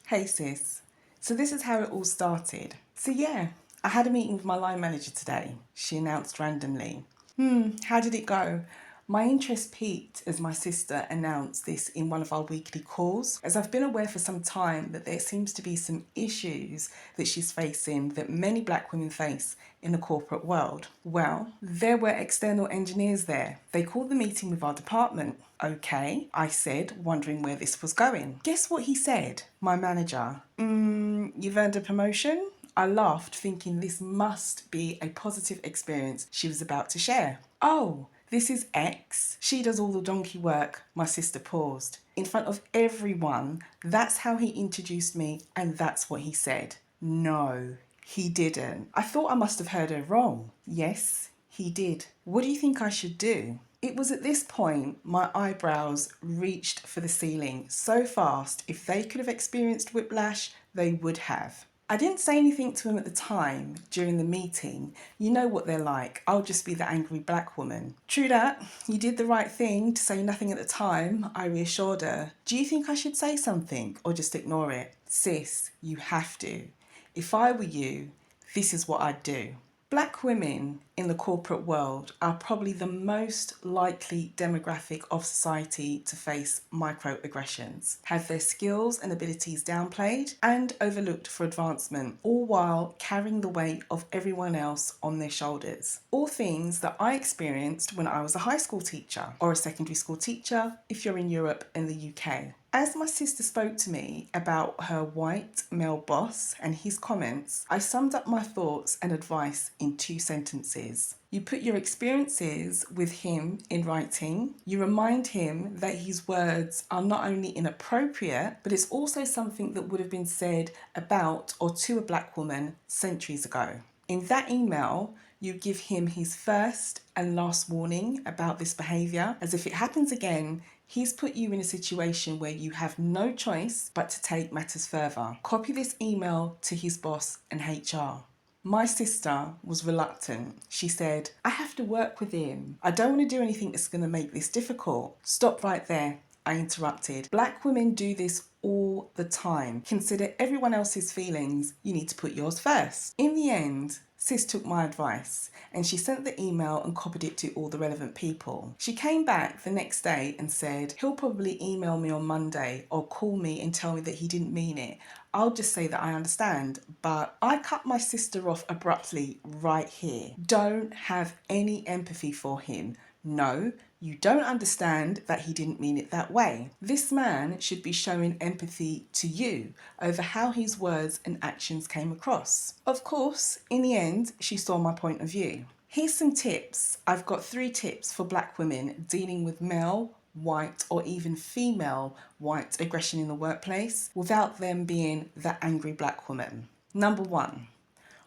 Hey sis, so this is how it all started. So yeah, I had a meeting with my line manager today. She announced randomly. How did it go? My interest peaked as my sister announced this in one of our weekly calls, as I've been aware for some time that there seems to be some issues that she's facing that many black women face in the corporate world. Well, there were external engineers there. They called the meeting with our department. Okay, I said, wondering where this was going. Guess what he said? My manager. You've earned a promotion? I laughed, thinking this must be a positive experience she was about to share. Oh, this is X. She does all the donkey work. My sister paused. In front of everyone, that's how he introduced me, and that's what he said. No, he didn't. I thought I must have heard her wrong. Yes, he did. What do you think I should do? It was at this point my eyebrows reached for the ceiling so fast, if they could have experienced whiplash, they would have. I didn't say anything to him at the time during the meeting. You know what they're like. I'll just be the angry black woman. True that. You did the right thing to say nothing at the time, I reassured her. Do you think I should say something or just ignore it? Sis, you have to. If I were you, this is what I'd do. Black women in the corporate world are probably the most likely demographic of society to face microaggressions, have their skills and abilities downplayed and overlooked for advancement, all while carrying the weight of everyone else on their shoulders. All things that I experienced when I was a high school teacher or a secondary school teacher if you're in Europe and the UK. As my sister spoke to me about her white male boss and his comments, I summed up my thoughts and advice in 2 sentences. You put your experiences with him in writing. You remind him that his words are not only inappropriate, but it's also something that would have been said about or to a black woman centuries ago. In that email, you give him his first and last warning about this behaviour, as if it happens again, he's put you in a situation where you have no choice but to take matters further. Copy this email to his boss and HR. My sister was reluctant. She said, I have to work with him. I don't want to do anything that's going to make this difficult. Stop right there, I interrupted. Black women do this all the time. Consider everyone else's feelings. You need to put yours first. In the end, Sis took my advice and she sent the email and copied it to all the relevant people. She came back the next day and said, he'll probably email me on Monday or call me and tell me that he didn't mean it. I'll just say that I understand, but I cut my sister off abruptly right here. Don't have any empathy for him. No, you don't understand that he didn't mean it that way. This man should be showing empathy to you over how his words and actions came across. Of course, in the end, she saw my point of view. Here's some tips. I've got 3 tips for black women dealing with male, white, or even female white aggression in the workplace without them being the angry black woman. Number 1.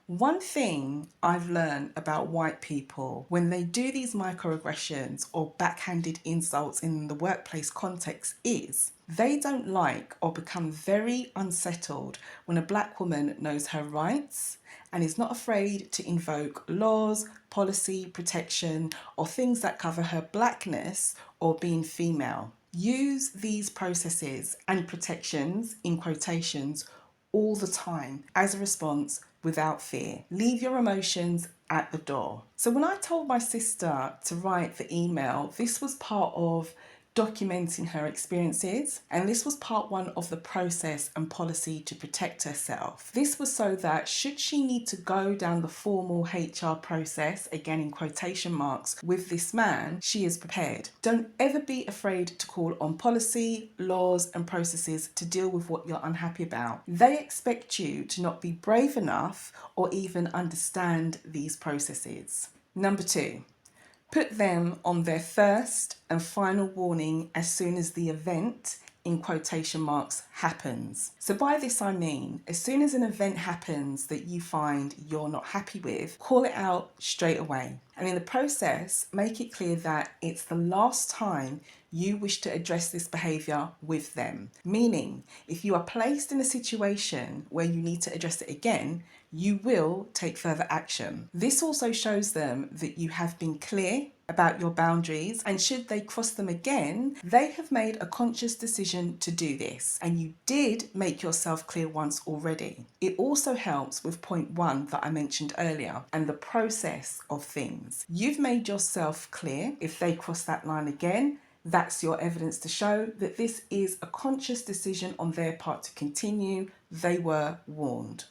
One thing I've learned about white people when they do these microaggressions or backhanded insults in the workplace context is they don't like or become very unsettled when a black woman knows her rights and is not afraid to invoke laws, policy, protection, or things that cover her blackness or being female. Use these processes and protections in quotations all the time as a response without fear. Leave your emotions at the door. So when I told my sister to write the email, this was part of documenting her experiences, and this was part 1 of the process and policy to protect herself. This was so that should she need to go down the formal HR process, again in quotation marks, with this man, she is prepared. Don't ever be afraid to call on policy, laws and processes to deal with what you're unhappy about. They expect you to not be brave enough or even understand these processes. Number 2. Put them on their first and final warning as soon as the event, in quotation marks, happens. So by this I mean, as soon as an event happens that you find you're not happy with, call it out straight away. And in the process, make it clear that it's the last time you wish to address this behaviour with them. Meaning, if you are placed in a situation where you need to address it again, you will take further action. This also shows them that you have been clear about your boundaries, and should they cross them again, they have made a conscious decision to do this, and you did make yourself clear once already. It also helps with point 1 that I mentioned earlier, and the process of things. You've made yourself clear. If they cross that line again, that's your evidence to show that this is a conscious decision on their part to continue. They were warned.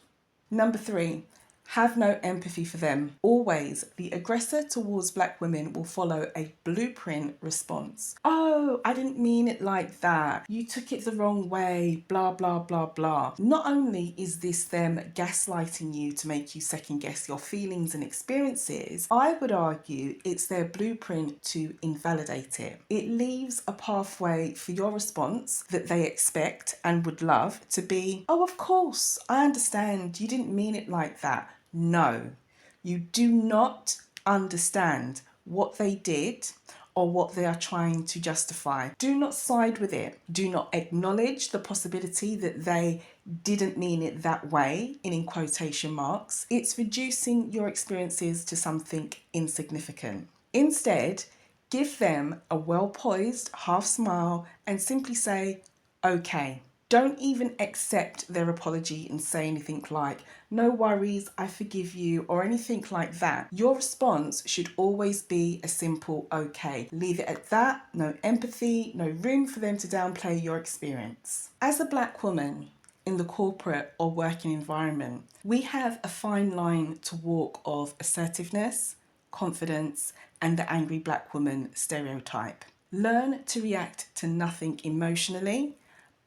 Number 3, have no empathy for them. Always, the aggressor towards black women will follow a blueprint response. Oh, I didn't mean it like that. You took it the wrong way, blah, blah, blah, blah. Not only is this them gaslighting you to make you second guess your feelings and experiences, I would argue it's their blueprint to invalidate it. It leaves a pathway for your response that they expect and would love to be, oh, of course, I understand. You didn't mean it like that. No, you do not understand what they did or what they are trying to justify. Do not side with it. Do not acknowledge the possibility that they didn't mean it that way, in quotation marks. It's reducing your experiences to something insignificant. Instead, give them a well-poised half smile and simply say, okay. Don't even accept their apology and say anything like, no worries, I forgive you, or anything like that. Your response should always be a simple okay. Leave it at that, no empathy, no room for them to downplay your experience. As a black woman in the corporate or working environment, we have a fine line to walk of assertiveness, confidence, and the angry black woman stereotype. Learn to react to nothing emotionally,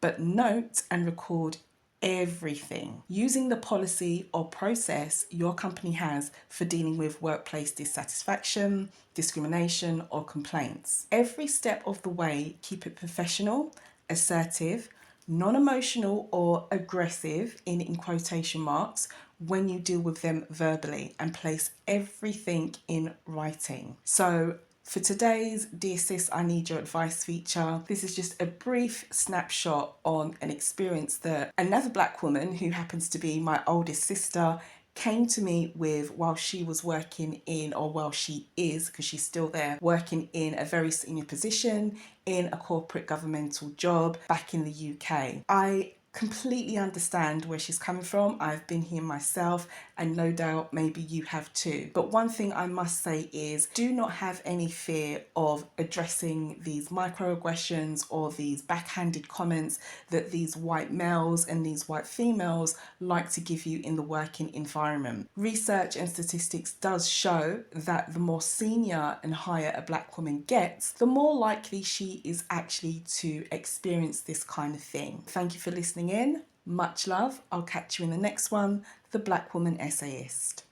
but note and record everything using the policy or process your company has for dealing with workplace dissatisfaction, discrimination, or complaints. Every step of the way, keep it professional, assertive, non-emotional or aggressive in quotation marks when you deal with them verbally, and place everything in writing. So for today's Dear Sis, I Need Your Advice feature, this is just a brief snapshot on an experience that another black woman, who happens to be my oldest sister, came to me with while she was working in, or while she is, because she's still there, working in a very senior position in a corporate governmental job back in the UK. I completely understand where she's coming from. I've been here myself, and no doubt maybe you have too. But one thing I must say is, do not have any fear of addressing these microaggressions or these backhanded comments that these white males and these white females like to give you in the working environment. Research and statistics does show that the more senior and higher a black woman gets, the more likely she is actually to experience this kind of thing. Thank you for listening in. Much love. I'll catch you in the next one. The Black Woman Essayist.